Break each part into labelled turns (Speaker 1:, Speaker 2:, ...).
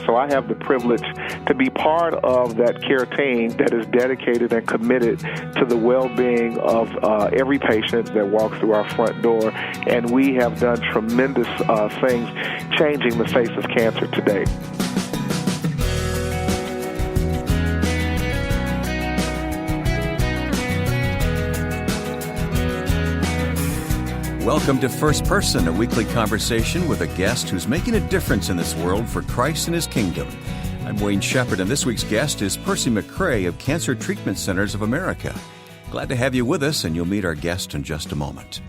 Speaker 1: so I have the privilege to be part of that care team that is dedicated and committed to the well-being of every patient that walks through our front door. And we have done tremendous things changing the face of cancer today.
Speaker 2: Welcome to First Person, a weekly conversation with a guest who's making a difference in this world for Christ and His kingdom. I'm Wayne Shepherd, and this week's guest is Percy McCray of Cancer Treatment Centers of America. Glad to have you with us, and you'll meet our guest in just a moment.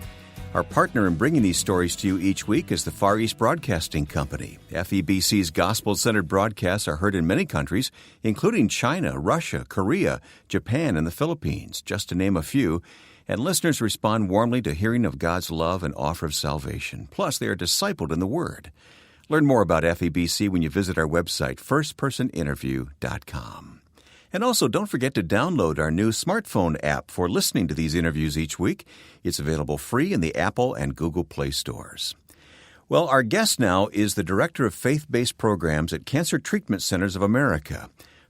Speaker 2: Our partner in bringing these stories to you each week is the Far East Broadcasting Company. FEBC's gospel-centered broadcasts are heard in many countries, including China, Russia, Korea, Japan, and the Philippines, just to name a few. And listeners respond warmly to hearing of God's love and offer of salvation. Plus, they are discipled in the Word. Learn more about FEBC when you visit our website, firstpersoninterview.com. And also, don't forget to download our new smartphone app for listening to these interviews each week. It's available free in the Apple and Google Play stores. Well, our guest now is the Director of Faith-Based Programs at Cancer Treatment Centers of America.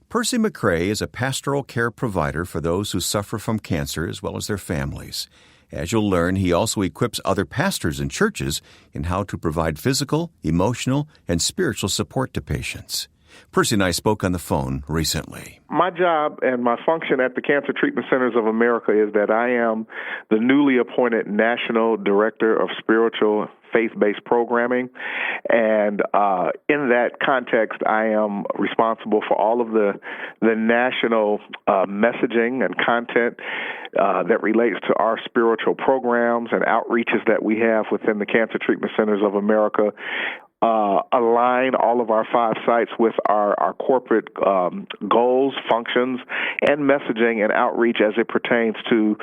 Speaker 2: Percy McCray is a pastoral care provider for those who suffer from cancer as well as their families. As you'll learn, he also equips other pastors and churches in how to provide physical, emotional, and spiritual support to patients. Percy and I spoke on the phone recently.
Speaker 1: My job and my function at the Cancer Treatment Centers of America is that I am the newly appointed National Director of Spiritual Faith-Based Programming. And in that context, I am responsible for all of the national messaging and content that relates to our spiritual programs and outreaches that we have within the Cancer Treatment Centers of America. Align all of our 5 sites with our corporate goals, functions, and messaging and outreach as it pertains to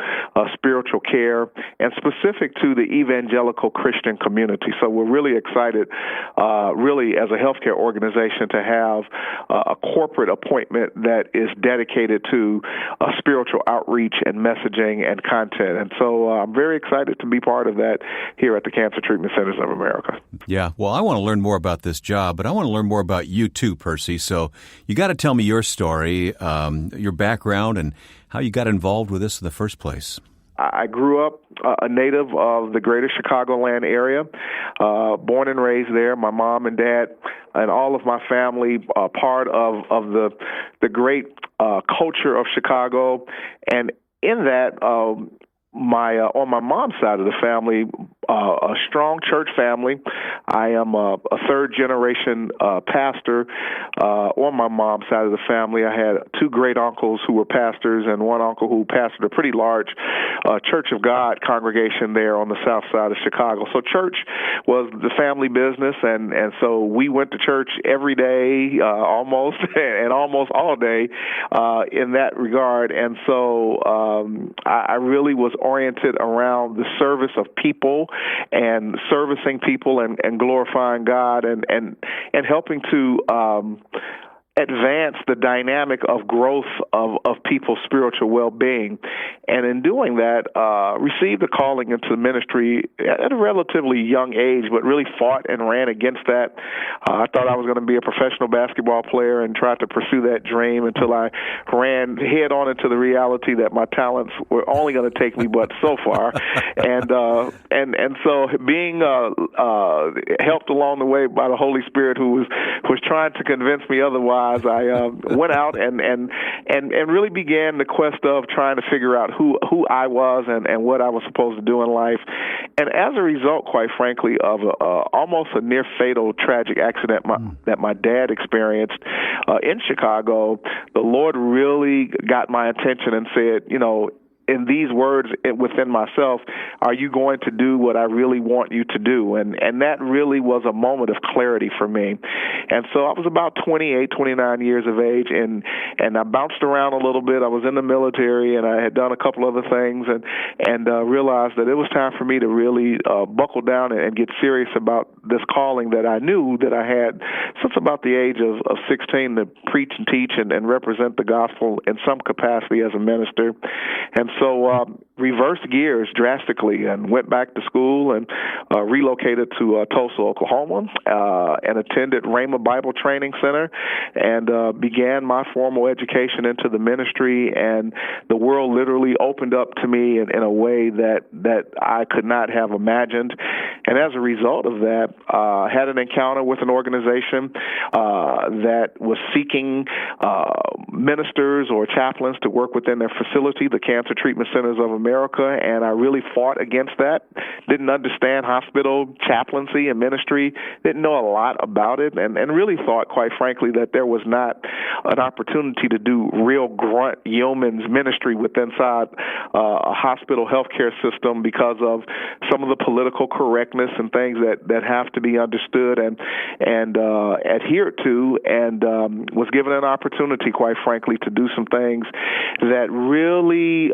Speaker 1: spiritual care and specific to the evangelical Christian community. So we're really excited, really, as a healthcare organization to have a corporate appointment that is dedicated to spiritual outreach and messaging and content. And so I'm very excited to be part of that here at the Cancer Treatment Centers of America.
Speaker 2: Yeah, well, I want to learn more about this job, but I want to learn more about you too, Percy. So you got to tell me your story, your background, and how you got involved with this in the first place.
Speaker 1: I grew up a native of the greater Chicagoland area, born and raised there. My mom and dad and all of my family part of the great culture of Chicago. And in that, on my mom's side of the family, a strong church family. I am a third-generation pastor. On my mom's side of the family, I had 2 great uncles who were pastors and one uncle who pastored a pretty large Church of God congregation there on the south side of Chicago. So church was the family business, and so we went to church every day, almost, and almost all day in that regard. And so I really was oriented around the service of people and servicing people and glorifying God and helping to advance the dynamic of growth of people's spiritual well-being. And in doing that, received a calling into the ministry at a relatively young age, but really fought and ran against that. I thought I was going to be a professional basketball player and tried to pursue that dream until I ran head on into the reality that my talents were only going to take me but so far. and so being helped along the way by the Holy Spirit, who was trying to convince me otherwise, I went out and really began the quest of trying to figure out who I was and what I was supposed to do in life. And as a result, quite frankly, of almost a near fatal tragic accident that my dad experienced in Chicago, the Lord really got my attention and said, in these words within myself, are you going to do what I really want you to do? And that really was a moment of clarity for me. And so I was about 28, 29 years of age, and I bounced around a little bit. I was in the military, and I had done a couple other things, and realized that it was time for me to really buckle down and get serious about this calling that I knew that I had since about the age of 16 to preach and teach and represent the gospel in some capacity as a minister. And So reversed gears drastically and went back to school and relocated to Tulsa, Oklahoma, and attended Rhema Bible Training Center and began my formal education into the ministry. And the world literally opened up to me in a way that I could not have imagined. And as a result of that, had an encounter with an organization that was seeking ministers or chaplains to work within their facility, the Cancer Treatment Centers of America, and I really fought against that. Didn't understand hospital chaplaincy and ministry, didn't know a lot about it, and really thought, quite frankly, that there was not an opportunity to do real grunt yeoman's ministry within a hospital healthcare system because of some of the political correctness and things that have to be understood and adhered to, and was given an opportunity, quite frankly, to do some things that really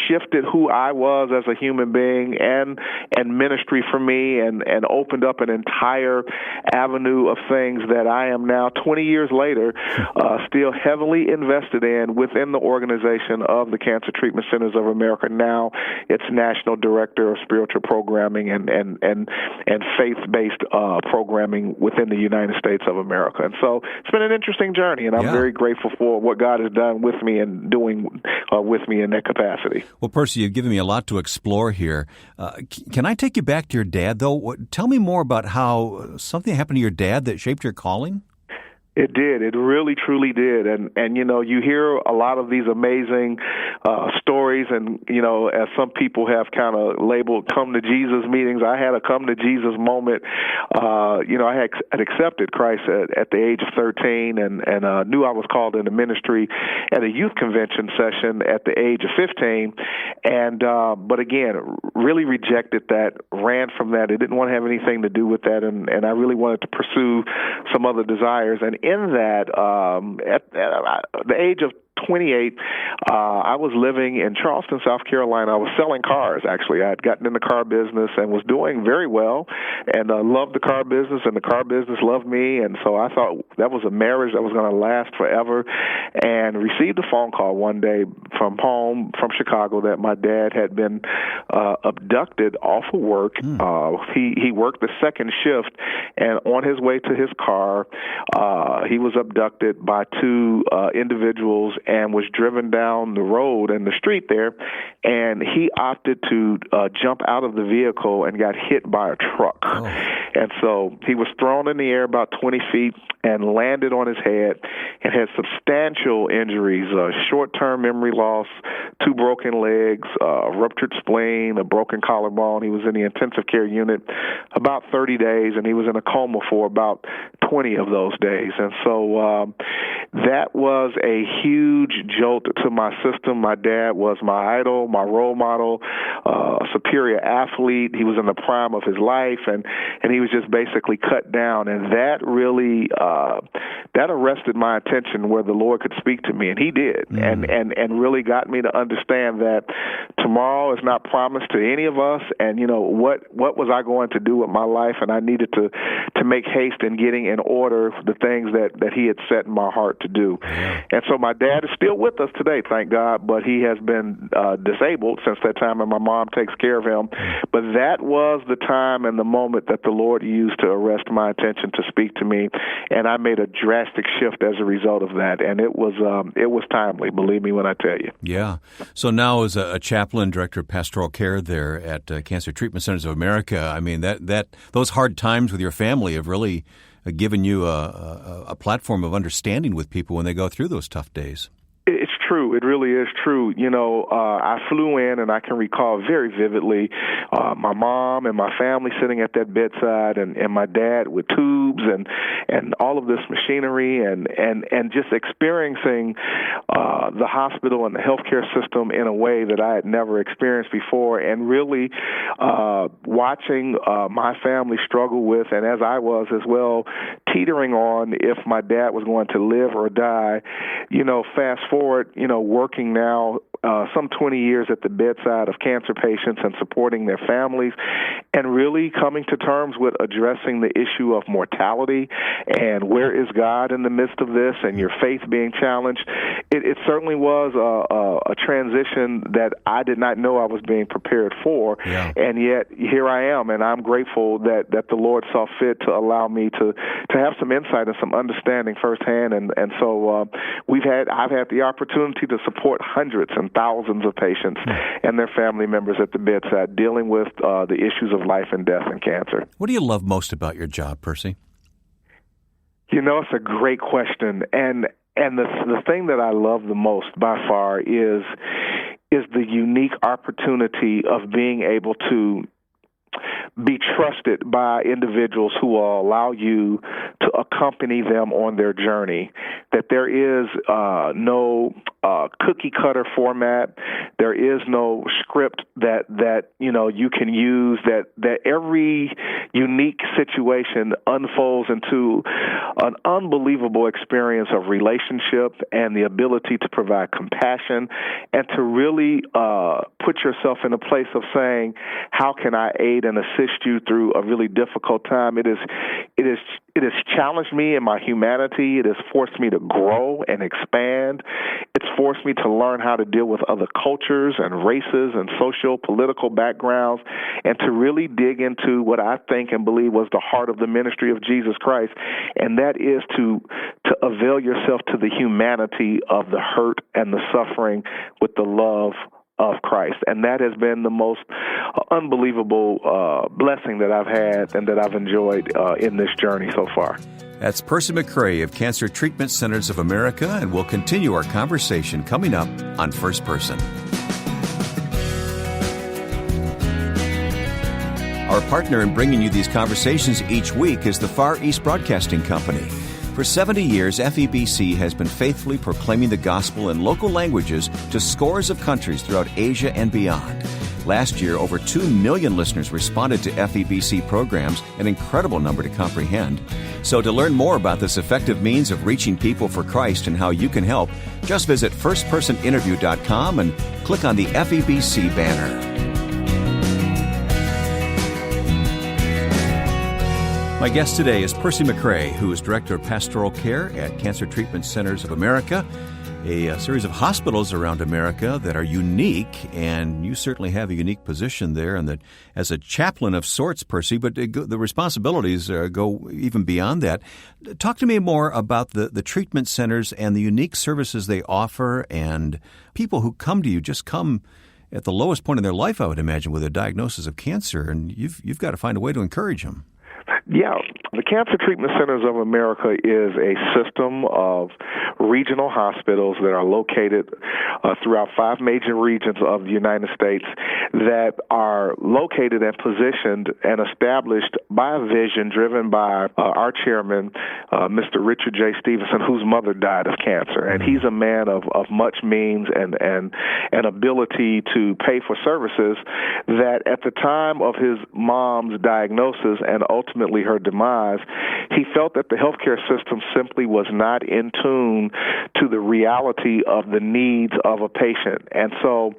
Speaker 1: shifted who I was as a human being and ministry for me, and opened up an entire avenue of things that I am now, 20 years later, still heavily invested in within the organization of the Cancer Treatment Centers of America. Now it's National Director of Spiritual Programming and faith-based programming within the United States of America. And so it's been an interesting journey, and I'm very grateful for what God has done with me and doing with me in that capacity.
Speaker 2: Well, Percy, you've given me a lot to explore here. Can I take you back to your dad, though? Tell me more about how something happened to your dad that shaped your calling.
Speaker 1: It did. It really, truly did. And you hear a lot of these amazing stories, and, as some people have kind of labeled come to Jesus meetings, I had a come to Jesus moment. I had accepted Christ at the age of 13 and knew I was called into ministry at a youth convention session at the age of 15. But again, really rejected that, ran from that. It didn't want to have anything to do with that. And I really wanted to pursue some other desires. And in that, at the age of 28, I was living in Charleston, South Carolina. I was selling cars, actually. I had gotten in the car business and was doing very well, and loved the car business, and the car business loved me. And so I thought that was a marriage that was going to last forever, and received a phone call one day from home, from Chicago, that my dad had been abducted off of work. He worked the second shift, and on his way to his car, he was abducted by two individuals and was driven down the road and the street there, and he opted to jump out of the vehicle and got hit by a truck. And so he was thrown in the air about 20 feet and landed on his head and had substantial injuries, short-term memory loss, 2 broken legs, ruptured spleen, a broken collarbone. He was in the intensive care unit about 30 days, and he was in a coma for about 20 of those days. And so that was a huge jolt to my system. My dad was my idol, my role model, a superior athlete. He was in the prime of his life, and he was just basically cut down. And that really that arrested my attention, where the Lord could speak to me, and He did, and really got me to understand that tomorrow is not promised to any of us. And what was I going to do with my life? And I needed to make haste in getting in order the things that He had set in my heart to do. And so my dad is still with us today, thank God, but he has been disabled since that time, and my mom takes care of him. But that was the time and the moment that the Lord used to arrest my attention, to speak to me, and I made a drastic shift as a result of that. And it was timely, believe me when I tell you.
Speaker 2: Yeah. So now, as a chaplain, director of pastoral care there at Cancer Treatment Centers of America, I mean, that those hard times with your family have really given you a platform of understanding with people when they go through those tough days.
Speaker 1: It's true. It really is true. I flew in, and I can recall very vividly my mom and my family sitting at that bedside, and my dad with tubes and all of this machinery, and just experiencing the hospital and the healthcare system in a way that I had never experienced before, and really watching my family struggle with, and as I was as well, teetering on if my dad was going to live or die. Fast forward, working now some 20 years at the bedside of cancer patients and supporting their families, and really coming to terms with addressing the issue of mortality and where is God in the midst of this, and your faith being challenged. It certainly was a transition that I did not know I was being prepared for, and yet here I am, and I'm grateful that the Lord saw fit to allow me to have some insight and some understanding firsthand, and so I've had the opportunity to support hundreds and thousands of patients and their family members at the bedside dealing with the issues of life and death and cancer.
Speaker 2: What do you love most about your job, Percy?
Speaker 1: It's a great question, and the thing that I love the most by far is the unique opportunity of being able to be trusted by individuals who will allow you to accompany them on their journey, that there is no cookie-cutter format. There is no script that you can use, that every unique situation unfolds into an unbelievable experience of relationship and the ability to provide compassion and to really put yourself in a place of saying, how can I aid and assist you through a really difficult time? It has challenged me in my humanity. It has forced me to grow and expand. It's forced me to learn how to deal with other cultures and races and social, political backgrounds, and to really dig into what I think and believe was the heart of the ministry of Jesus Christ, and that is to avail yourself to the humanity of the hurt and the suffering with the love of Christ. And that has been the most unbelievable blessing that I've had and that I've enjoyed in this journey so far.
Speaker 2: That's Percy McCray of Cancer Treatment Centers of America, and we'll continue our conversation coming up on First Person. Our partner in bringing you these conversations each week is the Far East Broadcasting Company. For 70 years, FEBC has been faithfully proclaiming the gospel in local languages to scores of countries throughout Asia and beyond. Last year, over 2 million listeners responded to FEBC programs, an incredible number to comprehend. So to learn more about this effective means of reaching people for Christ and how you can help, just visit firstpersoninterview.com and click on the FEBC banner. My guest today is Percy McCray, who is Director of Pastoral Care at Cancer Treatment Centers of America, a series of hospitals around America that are unique, and you certainly have a unique position there, and that as a chaplain of sorts, Percy, but the responsibilities go even beyond that. Talk to me more about the treatment centers and the unique services they offer, and people who come to you just come at the lowest point in their life, I would imagine, with a diagnosis of cancer, and you've got to find a way to encourage them.
Speaker 1: Yeah, the Cancer Treatment Centers of America is a system of regional hospitals that are located throughout 5 major regions of the United States that are located and positioned and established by a vision driven by our chairman, Mr. Richard J. Stevenson, whose mother died of cancer. And he's a man of much means and ability to pay for services that at the time of his mom's diagnosis and ultimately her demise, he felt that the healthcare system simply was not in tune to the reality of the needs of a patient. And so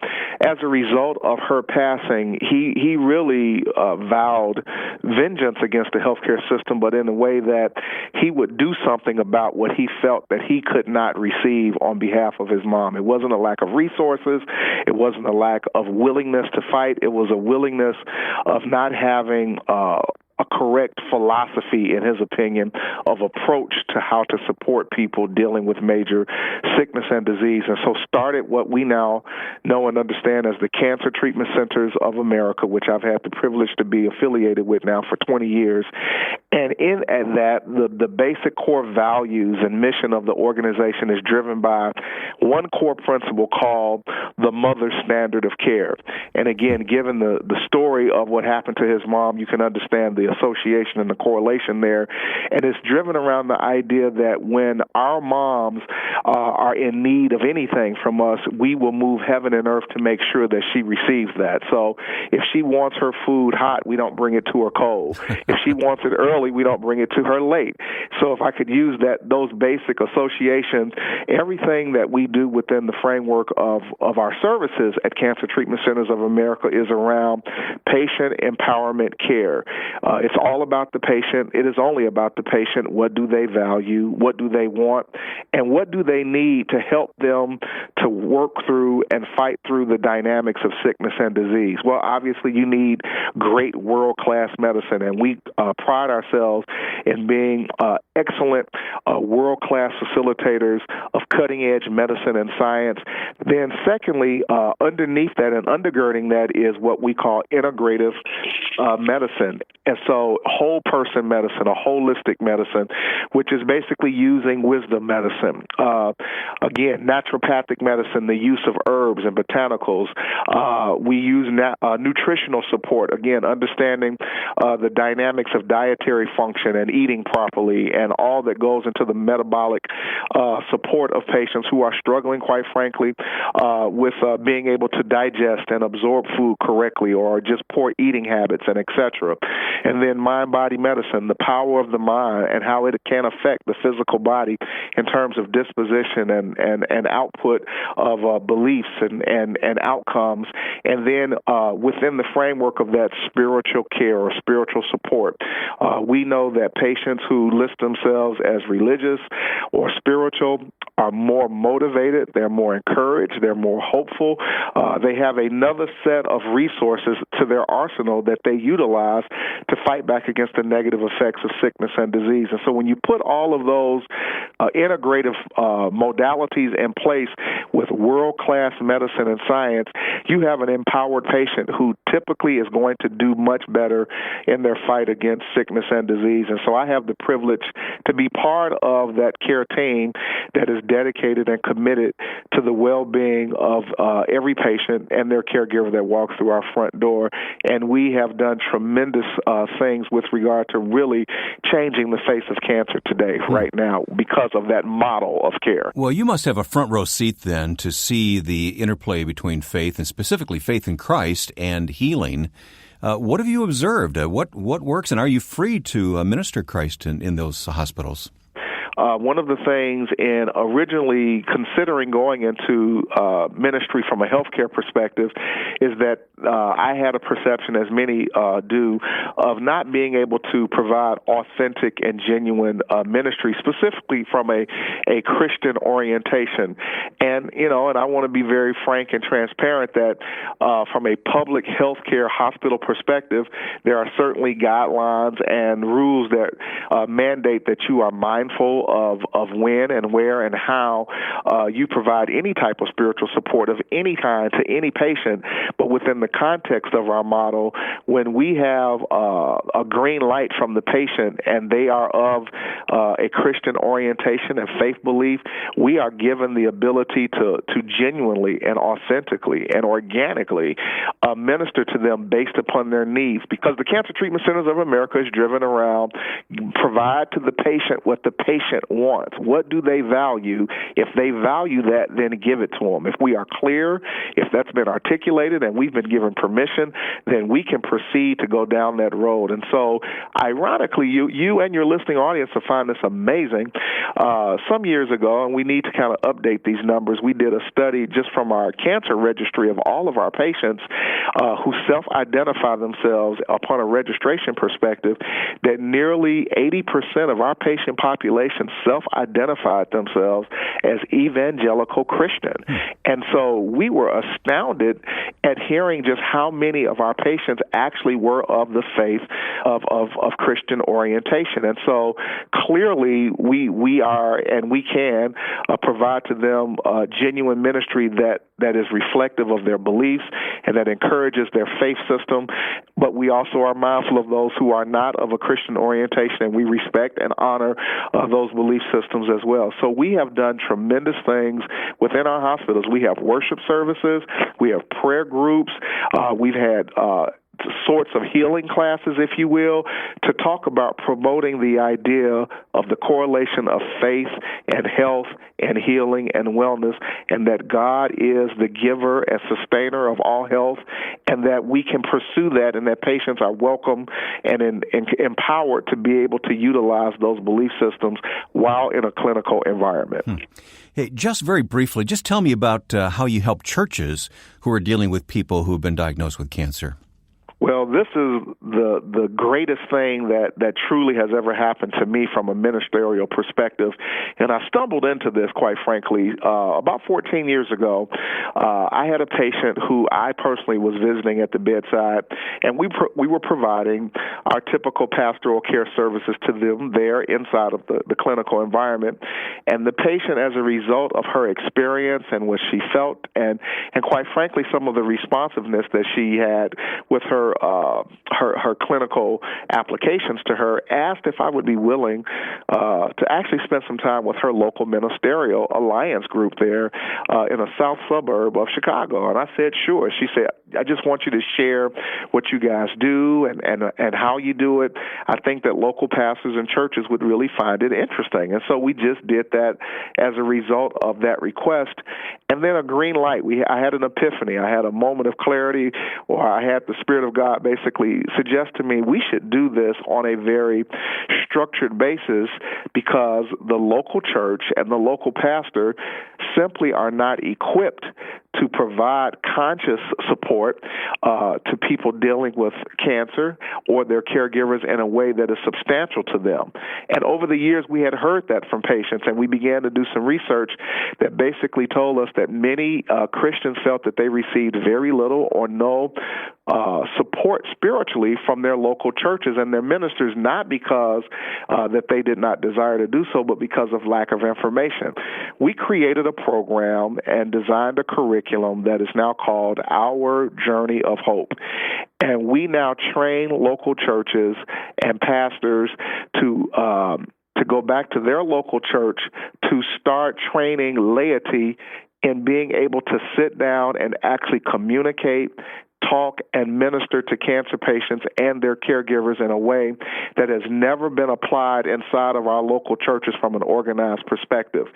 Speaker 1: as a result of her passing, he really vowed vengeance against the healthcare system, but in a way that he would do something about what he felt that he could not receive on behalf of his mom. It wasn't a lack of resources. It wasn't a lack of willingness to fight. It was a willingness of not having a correct philosophy, in his opinion, of approach to how to support people dealing with major sickness and disease. And so started what we now know and understand as the Cancer Treatment Centers of America, which I've had the privilege to be affiliated with now for 20 years. And in that, the basic core values and mission of the organization is driven by one core principle called the mother's standard of care. And again, given the story of what happened to his mom, you can understand the association and the correlation there. And it's driven around the idea that when our moms are in need of anything from us, we will move heaven and earth to make sure that she receives that. So if she wants her food hot, we don't bring it to her cold. If she wants it early, we don't bring it to her late. So if I could use those basic associations, everything that we do within the framework of our services at Cancer Treatment Centers of America is around patient empowerment care. It's all about the patient. It is only about the patient. What do they value? What do they want? And what do they need to help them to work through and fight through the dynamics of sickness and disease? Well, obviously, you need great world-class medicine, and we pride ourselves in being excellent world-class facilitators of cutting-edge medicine and science. Then secondly, underneath that and undergirding that is what we call integrative medicine. And so whole person medicine, a holistic medicine, which is basically using wisdom medicine. Again, naturopathic medicine, the use of herbs and botanicals. We use nutritional support, again, understanding the dynamics of dietary function and eating properly and all that goes into the metabolic support of patients who are struggling, quite frankly, with being able to digest and absorb food correctly or just poor eating habits and et cetera. And then mind-body medicine, the power of the mind and how it can affect the physical body in terms of disposition and output of beliefs and outcomes. And then within the framework of that spiritual care or spiritual support, we know that patients who list themselves as religious or spiritual are more motivated, they're more encouraged, they're more hopeful. They have another set of resources to their arsenal that they utilize to fight back against the negative effects of sickness and disease. And so when you put all of those integrative modalities in place with world-class medicine and science, you have an empowered patient who typically is going to do much better in their fight against sickness and disease. And so I have the privilege to be part of that care team that is dedicated and committed to the well-being of every patient and their caregiver that walks through our front door. And we have done tremendous things with regard to really changing the face of cancer today, right now, because of that model of care.
Speaker 2: Well, you must have a front row seat then to see the interplay between faith and specifically faith in Christ and healing. What have you observed? What works, and are you free to minister Christ in those hospitals?
Speaker 1: One of the things in originally considering going into ministry from a healthcare perspective is that I had a perception, as many do, of not being able to provide authentic and genuine ministry, specifically from a Christian orientation. And, and I want to be very frank and transparent that from a public healthcare hospital perspective, there are certainly guidelines and rules that mandate that you are mindful of when and where and how you provide any type of spiritual support of any kind to any patient. But within the context of our model, when we have a green light from the patient and they are of a Christian orientation and faith belief, we are given the ability to genuinely and authentically and organically minister to them based upon their needs. Because the Cancer Treatment Centers of America is driven around provide to the patient what the patient wants. What do they value? If they value that, then give it to them. If we are clear, if that's been articulated and we've been given permission, then we can proceed to go down that road. And so, ironically, you and your listening audience will find this amazing. Some years ago, and we need to kind of update these numbers, we did a study just from our cancer registry of all of our patients who self-identify themselves upon a registration perspective, that nearly 80% of our patient population self-identified themselves as evangelical Christian. And so we were astounded at hearing just how many of our patients actually were of the faith of Christian orientation. And so clearly we are and we can provide to them genuine ministry that is reflective of their beliefs and that encourages their faith system. But we also are mindful of those who are not of a Christian orientation, and we respect and honor those belief systems as well. So we have done tremendous things within our hospitals. We have worship services. We have prayer groups. We've had sorts of healing classes, if you will, to talk about promoting the idea of the correlation of faith and health and healing and wellness, and that God is the giver and sustainer of all health, and that we can pursue that, and that patients are welcome and empowered to be able to utilize those belief systems while in a clinical environment.
Speaker 2: Hey, just very briefly, just tell me about how you help churches who are dealing with people who have been diagnosed with cancer.
Speaker 1: Well, this is the greatest thing that truly has ever happened to me from a ministerial perspective. And I stumbled into this, quite frankly, about 14 years ago. I had a patient who I personally was visiting at the bedside, and we were providing our typical pastoral care services to them there inside of the clinical environment. And the patient, as a result of her experience and what she felt, and quite frankly, some of the responsiveness that she had with her clinical applications to her, asked if I would be willing to actually spend some time with her local ministerial alliance group there in a south suburb of Chicago. And I said, sure. She said, I just want you to share what you guys do and how you do it. I think that local pastors and churches would really find it interesting. And so we just did that as a result of that request. And then a green light. I had an epiphany. I had a moment of clarity, or I had the Spirit of God basically suggest to me we should do this on a very structured basis, because the local church and the local pastor simply are not equipped to provide conscious support to people dealing with cancer or their caregivers in a way that is substantial to them. And over the years, we had heard that from patients, and we began to do some research that basically told us that many Christians felt that they received very little or no support spiritually from their local churches and their ministers, not because that they did not desire to do so, but because of lack of information. We created a program and designed a curriculum that is now called Our Journey of Hope. And we now train local churches and pastors to go back to their local church to start training laity in being able to sit down and actually communicate, talk, and minister to cancer patients and their caregivers in a way that has never been applied inside of our local churches from an organized perspective.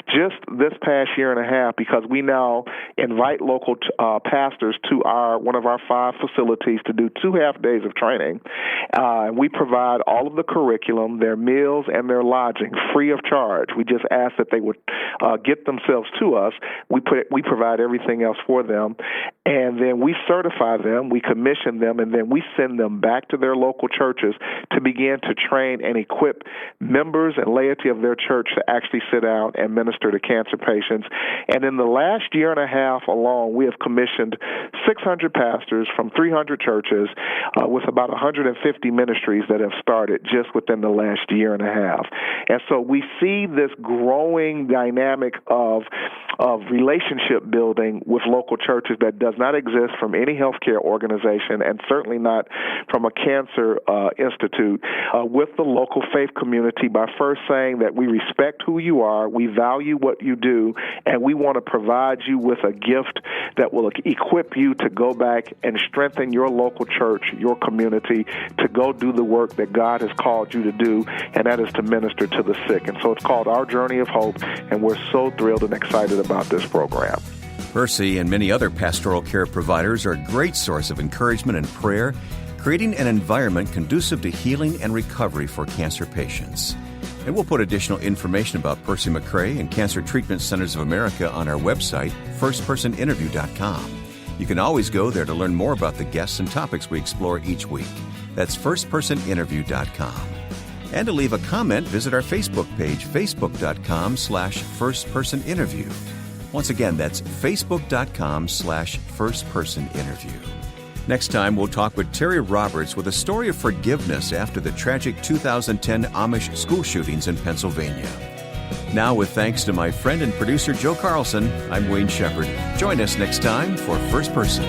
Speaker 1: Just this past year and a half, because we now invite local pastors to one of our 5 facilities to do 2 half days of training. And we provide all of the curriculum, their meals, and their lodging free of charge. We just ask that they would get themselves to us. We provide everything else for them, and then we certify them, we commission them, and then we send them back to their local churches to begin to train and equip members and laity of their church to actually sit down and minister to cancer patients. And in the last year and a half alone, we have commissioned 600 pastors from 300 churches with about 150 ministries that have started just within the last year and a half. And so we see this growing dynamic of relationship building with local churches that does not exist from any healthcare organization, and certainly not from a cancer institute, with the local faith community, by first saying that we respect who you are, we value what you do, and we want to provide you with a gift that will equip you to go back and strengthen your local church, your community, to go do the work that God has called you to do, and that is to minister to the sick. And so it's called Our Journey of Hope, and we're so thrilled and excited about this program.
Speaker 2: Percy and many other pastoral care providers are a great source of encouragement and prayer, creating an environment conducive to healing and recovery for cancer patients. And we'll put additional information about Percy McCray and Cancer Treatment Centers of America on our website, firstpersoninterview.com. You can always go there to learn more about the guests and topics we explore each week. That's firstpersoninterview.com. And to leave a comment, visit our Facebook page, facebook.com/firstpersoninterview. Once again, that's facebook.com/firstpersoninterview. Next time, we'll talk with Terry Roberts with a story of forgiveness after the tragic 2010 Amish school shootings in Pennsylvania. Now, with thanks to my friend and producer Joe Carlson, I'm Wayne Shepherd. Join us next time for First Person.